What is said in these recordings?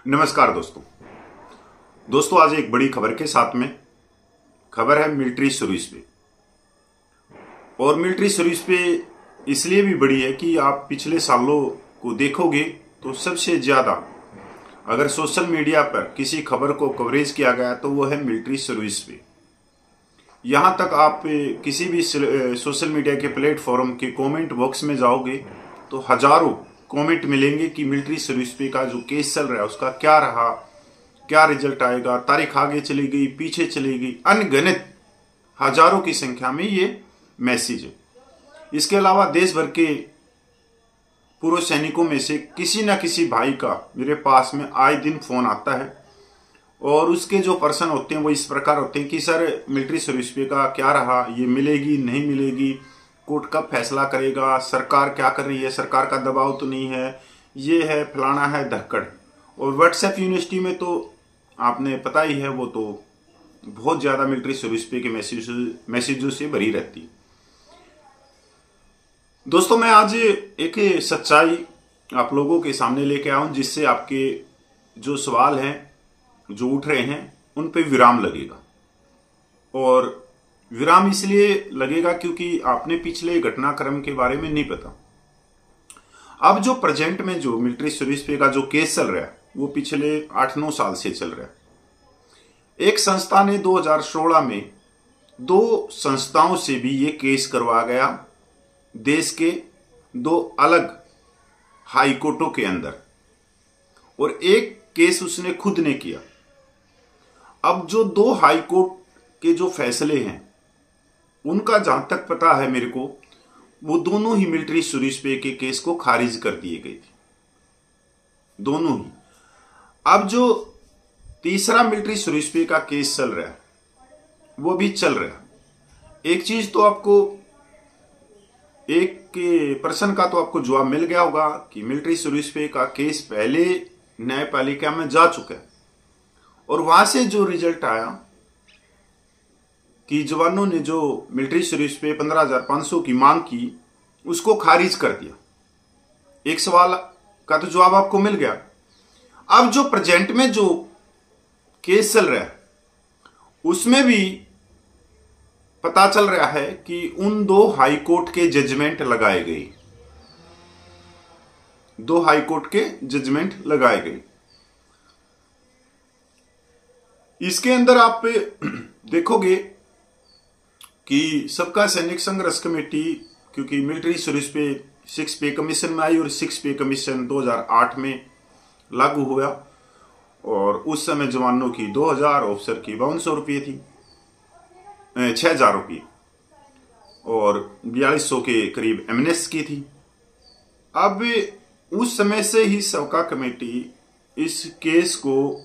नमस्कार दोस्तों आज एक बड़ी खबर के साथ में खबर है मिलिट्री सर्विस पे। और मिलिट्री सर्विस पे इसलिए भी बड़ी है कि आप पिछले सालों को देखोगे तो सबसे ज्यादा अगर सोशल मीडिया पर किसी खबर को कवरेज किया गया तो वो है मिलिट्री सर्विस पे। यहां तक आप किसी भी सोशल मीडिया के प्लेटफॉर्म के कमेंट बॉक्स में जाओगे तो हजारों कमेंट मिलेंगे कि मिलिट्री सर्विस पे का जो केस चल रहा है उसका क्या रहा, क्या रिजल्ट आएगा, तारीख आगे चली गई, पीछे चली गई, अनगिनत हजारों की संख्या में ये मैसेज है। इसके अलावा देश भर के पूर्व सैनिकों में से किसी न किसी भाई का मेरे पास में आए दिन फोन आता है और उसके जो पर्सन होते हैं वो इस प्रकार होते हैं कि सर मिलिट्री सर्विस पे का क्या रहा, ये मिलेगी नहीं मिलेगी, कोर्ट कब फैसला करेगा, सरकार क्या कर रही है, सरकार का दबाव तो नहीं है, ये है फलाना है धक्कड़। और व्हाट्सएप यूनिवर्सिटी में तो आपने पता ही है वो तो बहुत ज्यादा मिलिट्री सर्विस पे के मैसेजों से भरी रहती। दोस्तों मैं आज एक सच्चाई आप लोगों के सामने लेके आया हूं जिससे आपके जो सवाल हैं जो उठ रहे हैं उन पे विराम लगेगा। और विराम इसलिए लगेगा क्योंकि आपने पिछले घटनाक्रम के बारे में नहीं पता। अब जो प्रेजेंट में जो मिलिट्री सर्विस पे का जो केस चल रहा है वो पिछले 8-9 साल से चल रहा है। एक संस्था ने 2016 में 2 संस्थाओं से भी ये केस करवा गया, देश के 2 अलग हाई कोर्टों के अंदर, और एक केस उसने खुद ने किया। अब जो 2 हाई कोर्ट के जो फैसले हैं उनका जहां तक पता है मेरे को, वो दोनों ही मिलिट्री सर्विस पे के केस को खारिज कर दिए गए थे, दोनों ही। अब जो तीसरा मिलिट्री सर्विस पे का केस चल रहा है वो भी चल रहा है। एक चीज तो आपको, एक पर्सन का तो आपको जवाब मिल गया होगा कि मिलिट्री सर्विस पे का केस पहले न्यायपालिका में जा चुका है और वहां से जो रिजल्ट आया कि जवानों ने जो मिलिट्री सर्विस पे 15,500 की मांग की उसको खारिज कर दिया। एक सवाल का तो जवाब आपको मिल गया। अब जो प्रेजेंट में जो केस चल रहा है उसमें भी पता चल रहा है कि उन 2 हाई कोर्ट के जजमेंट लगाए गए, 2 हाई कोर्ट के जजमेंट लगाए गए। इसके अंदर आप देखोगे कि सबका सैनिक संघर्ष कमेटी, क्योंकि मिलिट्री सर्विस पे 6 पे कमीशन में आई और 6 पे कमीशन 2008 में लागू हुआ और उस समय जवानों की 2,000, ऑफिसर की 5200 रुपये थी, 6,000 रुपये, और 4200 के करीब एमएनएस की थी। अब उस समय से ही सबका कमेटी इस केस को,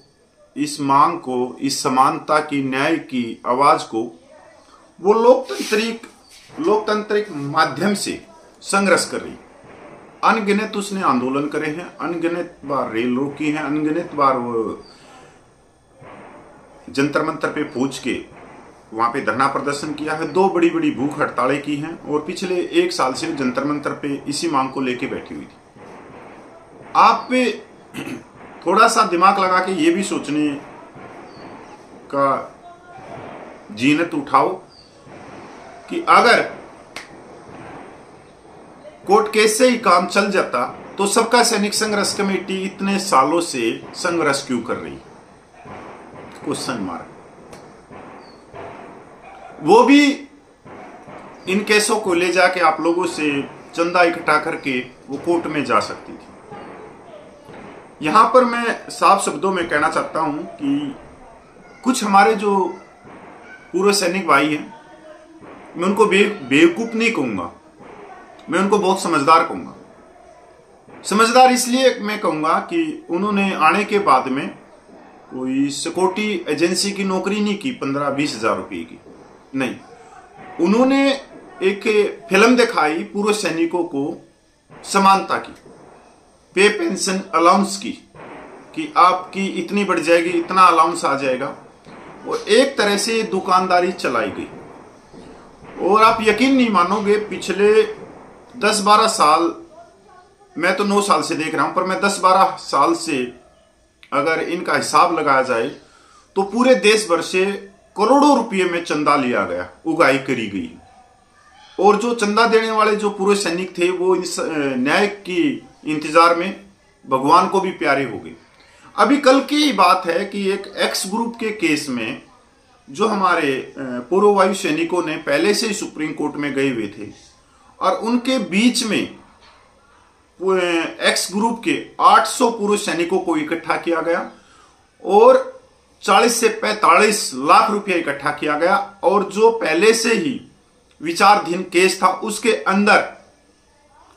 इस मांग को, इस समानता की, न्याय की आवाज को वो लोकतांत्रिक माध्यम से संघर्ष कर रही। अनगिनत उसने आंदोलन करे हैं, अनगिनत बार रेल रोकी है, अनगिनत बार वो जंतर मंतर पे पहुंच के वहां पे धरना प्रदर्शन किया है, 2 बड़ी बड़ी भूख हड़तालें की हैं और पिछले 1 साल से जंतर मंतर पे इसी मांग को लेके बैठी हुई थी। आप पे थोड़ा सा दिमाग लगा के ये भी सोचने का जीनत उठाओ कि अगर कोर्ट केस से ही काम चल जाता तो सबका सैनिक संघर्ष कमेटी इतने सालों से संघर्ष क्यों कर रही? Question mark. वो भी इन केसों को ले जाके आप लोगों से चंदा इकट्ठा करके वो कोर्ट में जा सकती थी। यहां पर मैं साफ शब्दों में कहना चाहता हूं कि कुछ हमारे जो पूर्व सैनिक भाई हैं, मैं उनको बेवकूफ नहीं कहूंगा, मैं उनको बहुत समझदार कहूंगा। समझदार इसलिए मैं कहूंगा कि उन्होंने आने के बाद में कोई सिक्योरिटी एजेंसी की नौकरी नहीं की 15-20 हजार रुपये की, नहीं। उन्होंने एक फिल्म दिखाई पूर्व सैनिकों को समानता की, पे पेंशन अलाउंस की, कि आपकी इतनी बढ़ जाएगी, इतना अलाउंस आ जाएगा, और एक तरह से दुकानदारी चलाई गई। और आप यकीन नहीं मानोगे, पिछले 10-12 साल, मैं तो 9 साल से देख रहा हूं, पर मैं 10-12 साल से अगर इनका हिसाब लगाया जाए तो पूरे देश भर से करोड़ों रुपये में चंदा लिया गया, उगाही करी गई। और जो चंदा देने वाले जो पूर्व सैनिक थे वो इस न्याय की इंतजार में भगवान को भी प्यारे हो गए। अभी कल की बात है कि एक एक्स ग्रुप के केस में जो हमारे पूर्व वायु सैनिकों ने पहले से ही सुप्रीम कोर्ट में गए हुए थे और उनके बीच में एक्स ग्रुप के 800 पूर्व सैनिकों को इकट्ठा किया गया और 40 से 45 लाख रुपया इकट्ठा किया गया। और जो पहले से ही विचाराधीन केस था उसके अंदर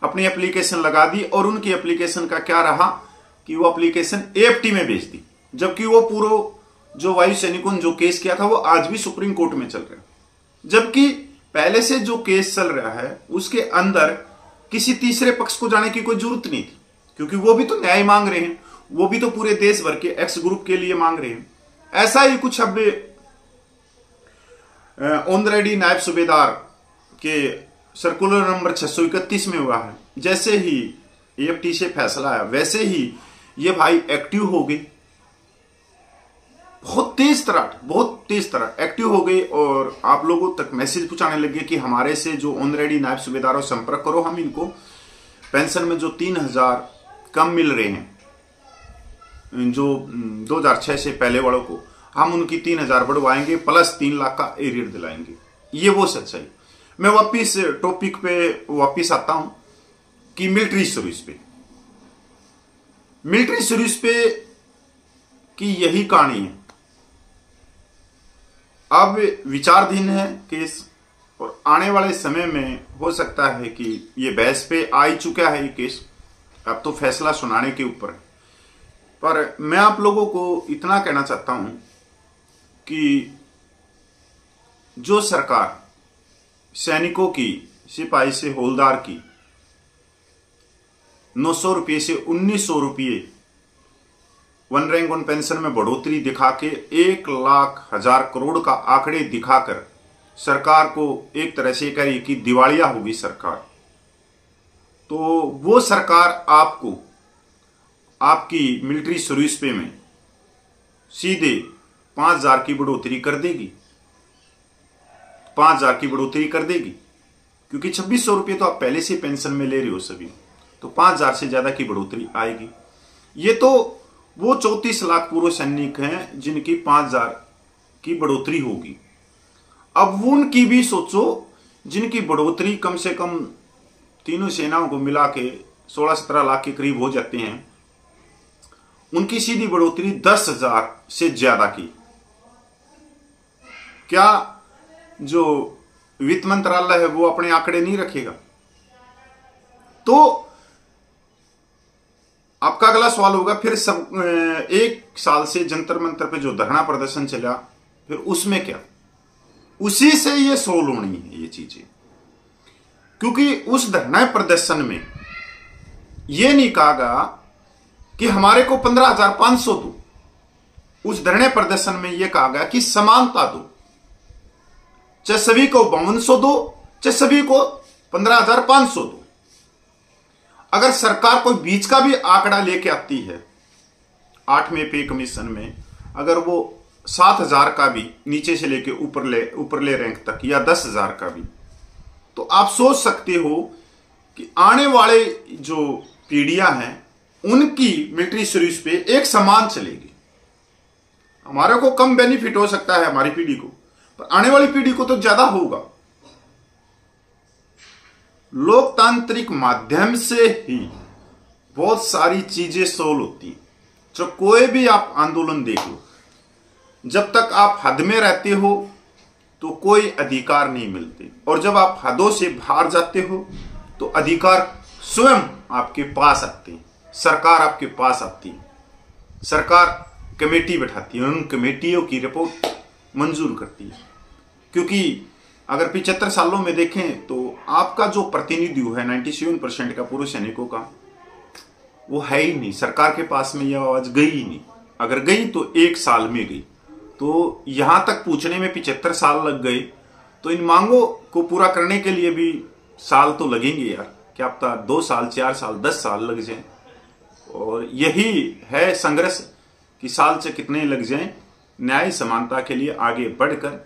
अपनी एप्लीकेशन लगा दी और उनकी एप्लीकेशन का क्या रहा कि वो एप्लीकेशन एएफटी में भेज दी, जबकि वो पूर्व जो वायु सैनिकों ने जो केस किया था वो आज भी सुप्रीम कोर्ट में चल रहा है। जबकि पहले से जो केस चल रहा है उसके अंदर किसी तीसरे पक्ष को जाने की कोई जरूरत नहीं थी, क्योंकि वो भी तो न्याय मांग रहे हैं, वो भी तो पूरे देश भर के एक्स ग्रुप के लिए मांग रहे हैं। ऐसा ही कुछ अब ऑनरेडी नायब सूबेदार के सर्कुलर नंबर 631 में हुआ है। जैसे ही एएफटी से फैसला आया वैसे ही ये भाई एक्टिव हो गए, बहुत तेज तरह एक्टिव हो गए और आप लोगों तक मैसेज पहुंचाने लगे कि हमारे से जो ऑनरेडी नायब सूबेदारों संपर्क करो, हम इनको पेंशन में जो 3000 कम मिल रहे हैं जो 2006 से पहले वालों को, हम उनकी 3000 बढ़वाएंगे प्लस 3 लाख का एरियर दिलाएंगे। ये वो सच्चाई। मैं वापिस टॉपिक पे वापिस आता हूं कि मिलिट्री सर्विस पे की यही कहानी है। अब विचाराधीन है केस और आने वाले समय में हो सकता है कि ये बहस पे आ ही चुका है ये केस, अब तो फैसला सुनाने के ऊपर है। पर मैं आप लोगों को इतना कहना चाहता हूं कि जो सरकार सैनिकों की, सिपाही से हवलदार की 900 रुपये से 1900 रुपये वन रैंक वन पेंशन में बढ़ोतरी दिखा के 1,00,000 करोड़ का आंकड़े दिखाकर सरकार को एक तरह से कह रही कि दिवालिया होगी सरकार, तो वो सरकार आपको आपकी मिलिट्री सर्विस पे में सीधे 5,000 की बढ़ोतरी कर देगी, 5,000 की बढ़ोतरी कर देगी, क्योंकि 2600 रुपये तो आप पहले से पेंशन में ले रहे हो सभी, तो 5,000 से ज्यादा की बढ़ोतरी आएगी। ये तो वो 34 लाख पूर्व सैनिक हैं जिनकी 5,000 की बढ़ोतरी होगी। अब उनकी भी सोचो जिनकी बढ़ोतरी कम से कम तीनों सेनाओं को मिला के 16-17 लाख के करीब हो जाते हैं, उनकी सीधी बढ़ोतरी 10,000 से ज्यादा की। क्या जो वित्त मंत्रालय है वो अपने आंकड़े नहीं रखेगा? तो आपका अगला सवाल होगा फिर सब एक साल से जंतर मंतर पे जो धरना प्रदर्शन चला फिर उसमें क्या? उसी से ये सोल्व होनी है ये चीजें, क्योंकि उस धरना प्रदर्शन में ये नहीं कहा गया कि हमारे को 15,500 दो। उस धरने प्रदर्शन में यह कहा गया कि समानता दो, चाहे सभी को 5200 दो, चाहे सभी को 15,500 दो। अगर सरकार कोई बीच का भी आंकड़ा लेके आती है 8वें पे कमीशन में, अगर वो 7,000 का भी नीचे से लेके ऊपरले रैंक तक या 10,000 का भी, तो आप सोच सकते हो कि आने वाले जो पीढ़ियां हैं उनकी मिलिट्री सर्विस पे एक समान चलेगी। हमारे को कम बेनिफिट हो सकता है हमारी पीढ़ी को, पर आने वाली पीढ़ी को तो ज्यादा होगा। लोकतांत्रिक माध्यम से ही बहुत सारी चीजें सोल्व होती हैं। जो कोई भी आप आंदोलन देख लो, जब तक आप हद में रहते हो तो कोई अधिकार नहीं मिलते, और जब आप हदों से बाहर जाते हो तो अधिकार स्वयं आपके पास आते हैं, सरकार आपके पास आती है, सरकार कमेटी बैठाती है, उन कमेटियों की रिपोर्ट मंजूर करती है। क्योंकि अगर 75 सालों में देखें तो आपका जो प्रतिनिधि है 97% का पूर्व सैनिकों का, वो है ही नहीं, सरकार के पास में यह आवाज गई ही नहीं। अगर गई तो 1 साल में गई, तो यहां तक पूछने में 75 साल लग गए, तो इन मांगों को पूरा करने के लिए भी साल तो लगेंगे यार, क्या पता 2 साल 4 साल 10 साल लग जाए। और यही है संघर्ष कि साल से कितने लग जाएं, न्याय समानता के लिए आगे बढ़कर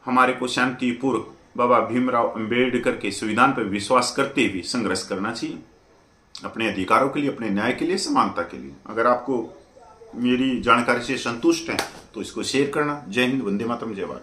हमारे को शांतिपूर्वक बाबा भीमराव अंबेडकर के संविधान पर विश्वास करते हुए संघर्ष करना चाहिए, अपने अधिकारों के लिए, अपने न्याय के लिए, समानता के लिए। अगर आपको मेरी जानकारी से संतुष्ट हैं तो इसको शेयर करना। जय हिंद, वंदे मातरम, जय भारत।